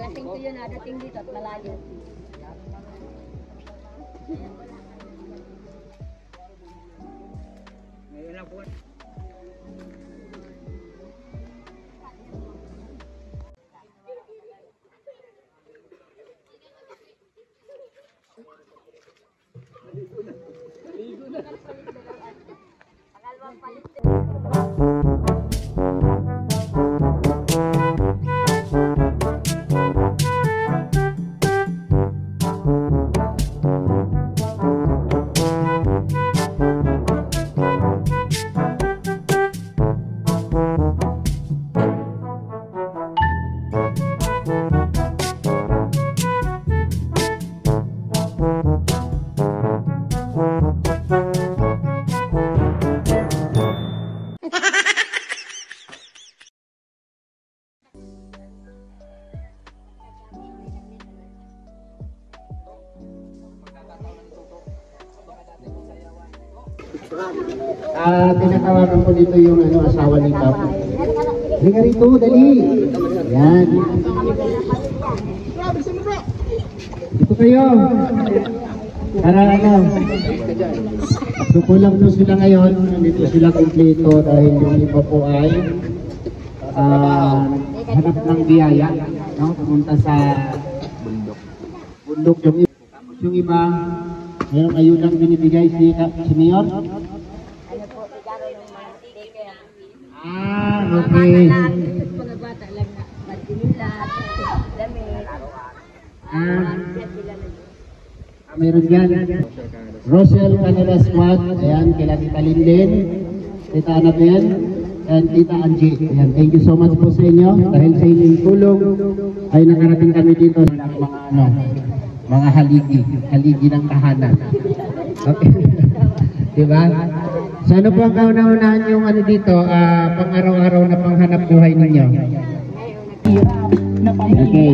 Dating ko yun, dating dito at malayo. Ngayon lang po. Tinatawagan ko dito yung asawa ni Kap. Halika rito, dali. Yan. Dito kayo. Para so kulang po sila ngayon. Nandito sila kompleto dahil yung iba po ay hanap ng biyaya. No? Pumunta sa bundok. Yung iba, mayroong ayudang binibigay si Mayor. Okay. Mga bata lang na magdinila, damit. Mayroon yan. Rosel Canela Squad. Ayan, kila Tita Linden, Tita Annabel, and Tita Angie. Ayan, thank you so much po sa inyo. Dahil sa inyong tulong ay nakarating kami dito ng mga haligi ng tahanan. Okay. Diba? So ano po ang kauna-unahan yung dito, pang-araw-araw na panghanap buhay ninyo? Okay.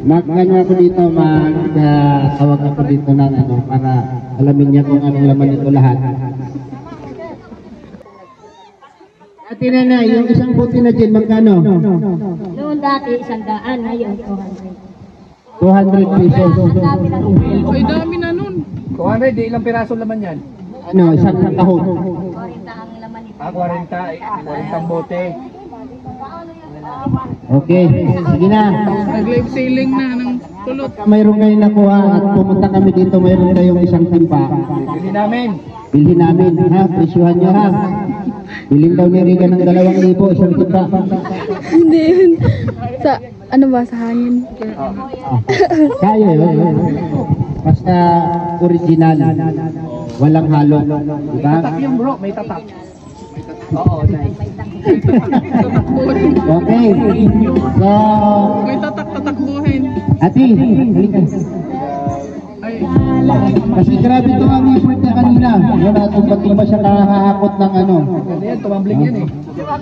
Mag-ano ako dito, mag-tawag ako dito ng para alamin niya kung anong laman ito lahat. Ate Nanay, yung isang buti na dyan, magkano? Noon dati, 100, ngayon 200. 200 pesos. Ay, dami na nun. 200, di ilang piraso laman yan? Ano, isang kahon. 40 ang laman ito. 40 bote. Okay, sige na. Nag-live sailing na ng kulot. Mayroon kayo nakuha at pumunta kami dito, mayroon kayong isang timpa. Bilhin namin, ha? Presyuhan nyo, ha? Bilhin daw ni Riga ng 2,000, isang timpa. Hindi. Sa, ano ba, sa hangin? Kaya yun. Basta original. Walang halo. Diba? Tatak yung bro, may tatak. Oo, nice. Okay. So, May tatak-tatakbuhin. ate, halika. Ay, Kasi grabe ito ang effort niya kanina. Yun, tumba siya kahahakot ng ano yan, tumambling yan eh.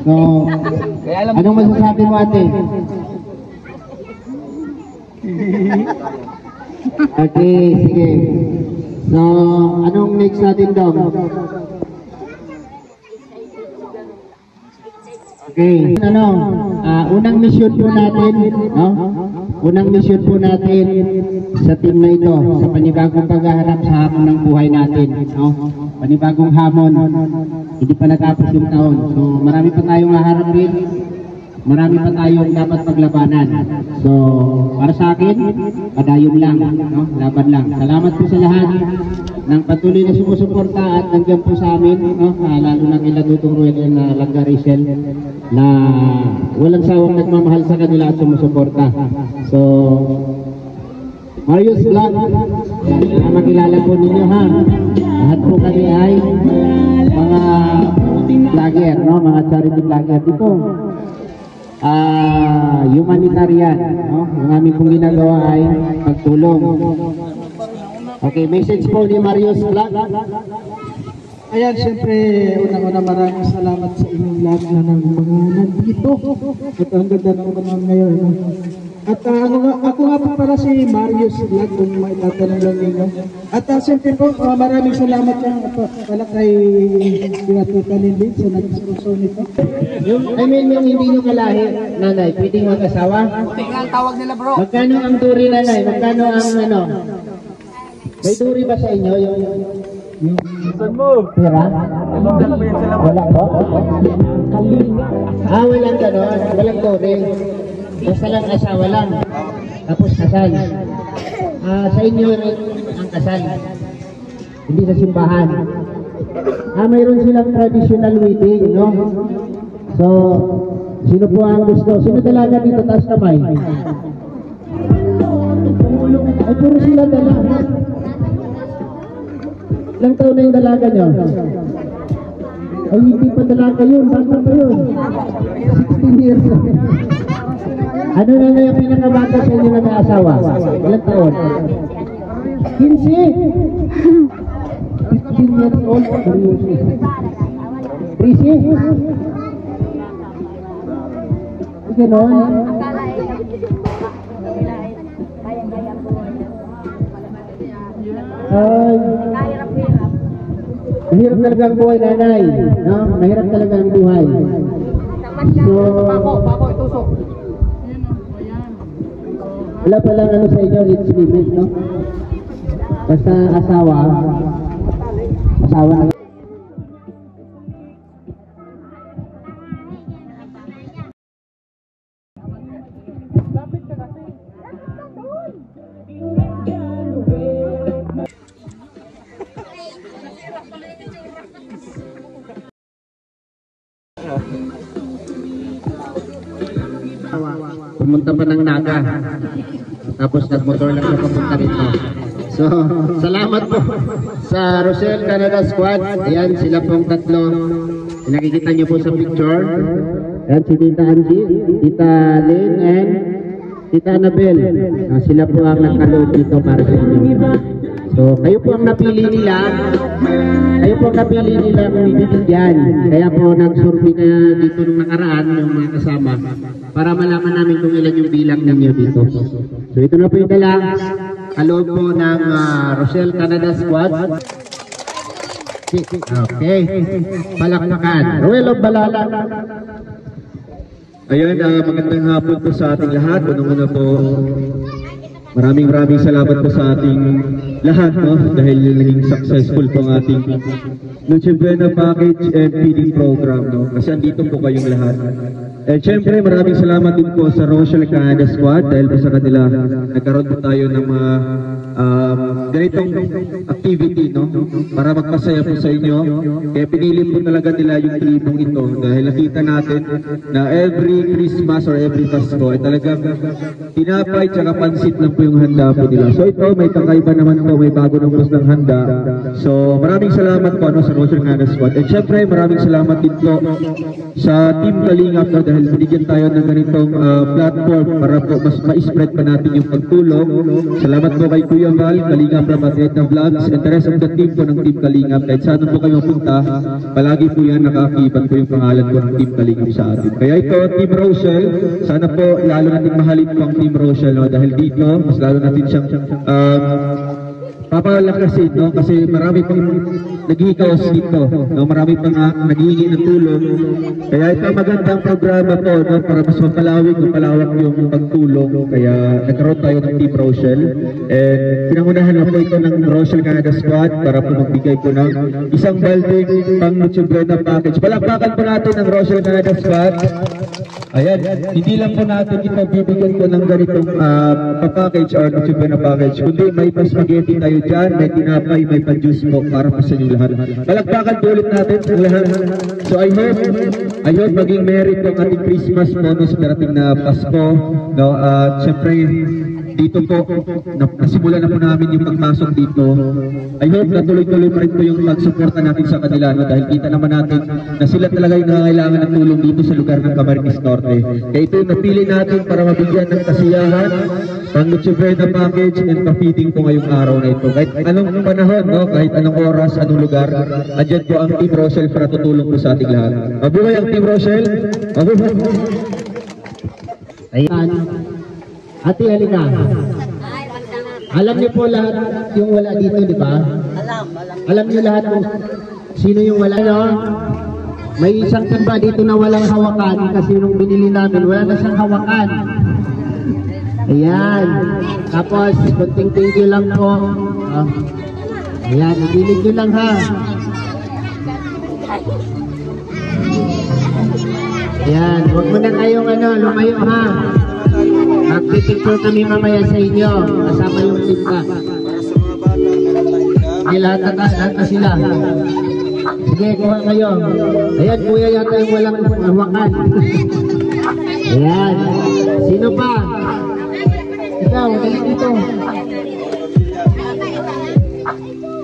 So, anong masasabi mo, ate? Okay, sige. So, anong next natin daw? Okay. Unang mission po natin, no? Unang mission po natin sa team na ito, sa panibagong paghaharap sa hamon ng buhay natin, no? Panibagong hamon. Hindi pa natapos yung taon. So, marami pa tayong haharapin. Marami pa tayong dapat paglabanan. So, para sa akin, padayon lang, no? Laban lang. Salamat po sa lahat ng patuloy na sumusuporta at nandiyan po sa amin, no? Lalo na kila Dutong Ruel and Langga Rachel na walang sawang nagmamahal sa kanila at sumusuporta. So, Marius Vlog, makilala po ninyo, ha? Lahat po kami ay mga vlogger, no? Mga charity vlogger dito. Humanitarian, no? Ang aming pong ginagawa ay pagtulong. Okay, message po ni Marius Vlog. Ayan, siyempre, unang-una maraming salamat sa inyong lahat na ng mga nandito. At ang ganda naman ngayon. No? At ako nga po para si Marius Vlog, kung may tatanong lang ninyo. At siyempre po, maraming salamat pala kay Pinatuta Nindin sa nag-sponsor nito. Yung hindi nyo kalahi, nanay, pwedeng mag-asawa? Ang tawag nila bro. Magkano ang duri, nanay? Magkano ang ano? May duri ba sa inyo? Yung pera? Wala po? Walang gano'n. Walang duri. Basta lang asawa lang. Tapos kasal. Sa inyo rin ang kasal. Hindi sa simbahan. Mayroon silang traditional wedding, no? So, sino po ang gusto? Sino dalaga dito? Taas kamay. Ay, puro sila dalaga. Ilang taon na yung dalaga nyo? Ay, hindi pa dalaga yun. Bata pa yun. 16 years old. Ano na yung pinakabata sa inyo na may asawa? Ilang taon? 15? 15 years old? 13? Ganon? Mahirap talaga ang buhay, nanay. No? Mahirap talaga ang buhay. So, wala pa lang ano sa inyo, age limit, no? Basta asawa na. Pumunta pa ng Naga. Tapos nagmotor lang na papunta rito. So, salamat po sa Rochelle Canada Squad. Ayan, sila pong tatlo. Nakikita nyo po sa picture. Ayan, si Tita Angie, Tita Lynn, and Tita Annabel. Sila po ang nakaload dito para sa inyo. So, kayo po ang napili nila. Kayo po ang napili nila kung ibibigyan. Kaya po nag-survey na dito nung nakaraan, yung mga kasama, para malaman namin kung ilan yung bilang ninyo dito. So, ito na po yung dalang kaloob po ng Rochelle Canada Squad. Okay. Palakpakan. Ruel of Balala. Ayun, magandang hapon po sa ating lahat. Unang-una po, maraming salamat po sa ating lahat, no? Dahil naging successful po ang ating Noche Buena package and feeding program, no? Kasi andito po kayong lahat. And syempre, maraming salamat din po sa Rochelle Canada Squad dahil po sa kanila nagkaroon po tayo ng mga ganitong activity, no? Para magpasaya po sa inyo. Kaya pinili po talaga nila yung tribong ito dahil nakita natin na every Christmas or every Pasko ay talagang tinapay tsaka pansit lang po yung handa po nila. So ito, may kakaiba naman po, may bago ng bus ng handa. So maraming salamat po sa Rochelle Canada Squad. And syempre, maraming salamat din po sa Team Kalingap, no? Dahil binigyan tayo ng ganitong platform para po mas ma-spread pa natin yung pagtulong. Salamat po kay Kuya Val, Kalingap Ramatret na Vlogs, and the rest of the team po ng Team Kalingap. Kahit saan po kayo punta, palagi po yan nakaakibat po yung pangalan po ng Team Kalingap sa atin. Kaya ito, Team Rochelle, sana po lalo natin mahalin po ang Team Rochelle, no? Dahil dito, mas lalo natin siyang papalakasin, no? Kasi marami pang naghihikaos dito, no? Marami pang naghihingi ng tulong. Kaya ito magandang programa to, no? Para mas mapalawak yung pagtulong. Kaya nagkaroon tayo ng Team Rochelle. And pinangunahan na po ito ng Rochelle Canada Squad para po magbigay po ng isang balding pang Noche Buena package. Palakpakan po natin ng Rochelle Canada Squad. Ayan, hindi lang po natin ito bibigyan ko ng ganitong package or Noche Buena package, kundi may pa-spaghetti tayo dyan, may tinapay, may pa-juice po para po sa inyo lahat. Palakpakan po ulit natin ang lahat. So I hope maging merry po ang ating Christmas po, no, sa darating na Pasko, no? Siyempre dito po, nasimulan na po namin yung pagpasok dito. I hope na tuloy-tuloy pa rin po yung pagsuporta natin sa kanila, no? Dahil kita naman natin na sila talaga yung nangangailangan ng tulong dito sa lugar ng Camarines Norte. Kaya ito yung napili natin para mabigyan ng kasiyahan, pang Noche Buena package and pa-feeding po ngayong araw na ito. Kahit anong panahon, no? Kahit anong oras, anong lugar, andyan po ang Team Rochelle para tutulong po sa ating lahat. Mabuhay ang Team Rochelle! Mabuhay! Ayan. Ate, halika. Alam niyo po lahat yung wala dito, di ba? Alam niyo lahat kung sino yung wala, no? May isang timba dito na walang hawakan kasi nung binili namin, wala na siyang hawakan. Ayan. Tapos, kunting thank you lang po. Ayan, idilig nyo lang ha. Ayan, huwag mo na kayong lumayo ha. Magpipicture kami mamaya sa inyo. Kasama yung timba. Ay, lahat na sila. Sige, kuha kayo. Ayan, kuya yata yung walang hawakan. Ayan. Sino pa? Ikaw, dali dito.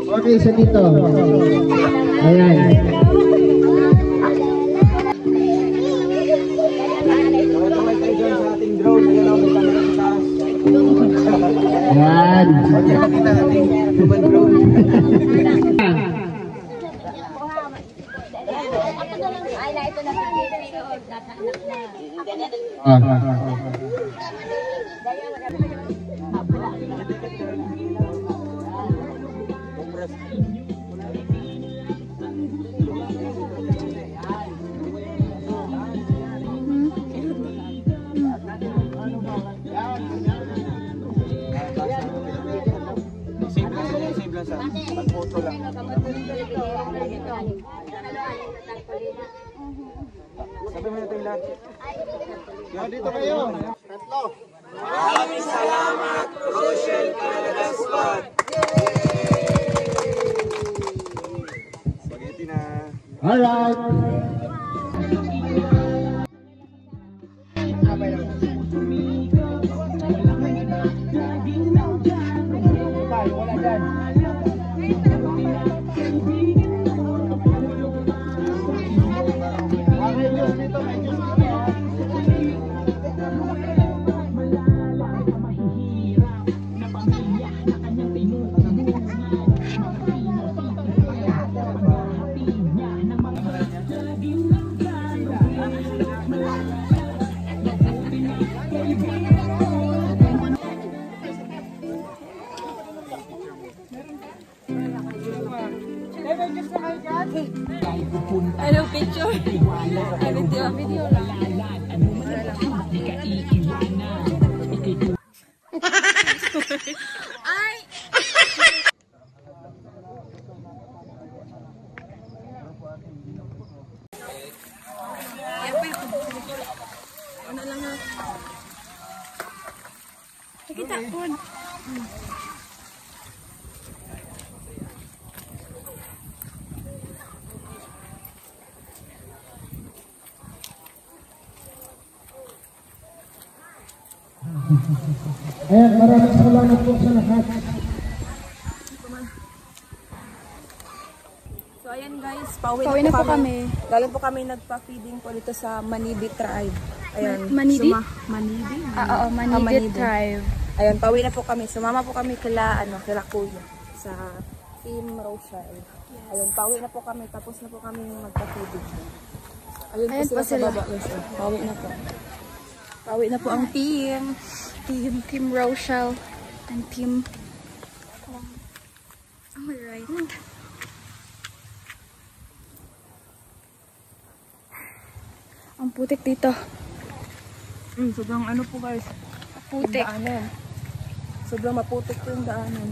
Okay, isa dito. Ayan. Ayan. Dito kayo. Tatlo. Maraming salamat, Rochelle Canada Squad. Spaghetti na. Alright. Ano picture? Ay, video lang. Ay! Ano lang ha? Kita po. Ayan, maraming salamat po sa lahat. So ayan guys, pauwi Pauwi na po kami. Galing po kami nagpa-feeding po dito sa Manibi Tribe. Ayan. Manidi? Manibi? Oo, Manidi Tribe. Ayun, pauwi na po kami. Sumama po kami kila Kuya sa Team Rochelle. Yes. Ayun, pauwi na po kami. Tapos na po kami magpa-feeding. Ayun po sila sa baba. Yes, pauwi na po. Pauwi na po ang team. Team Rochelle and Team... Alright. Ang putik dito. Sobrang ano po guys. Putik. Daanan. Sobrang maputik po yung daanan.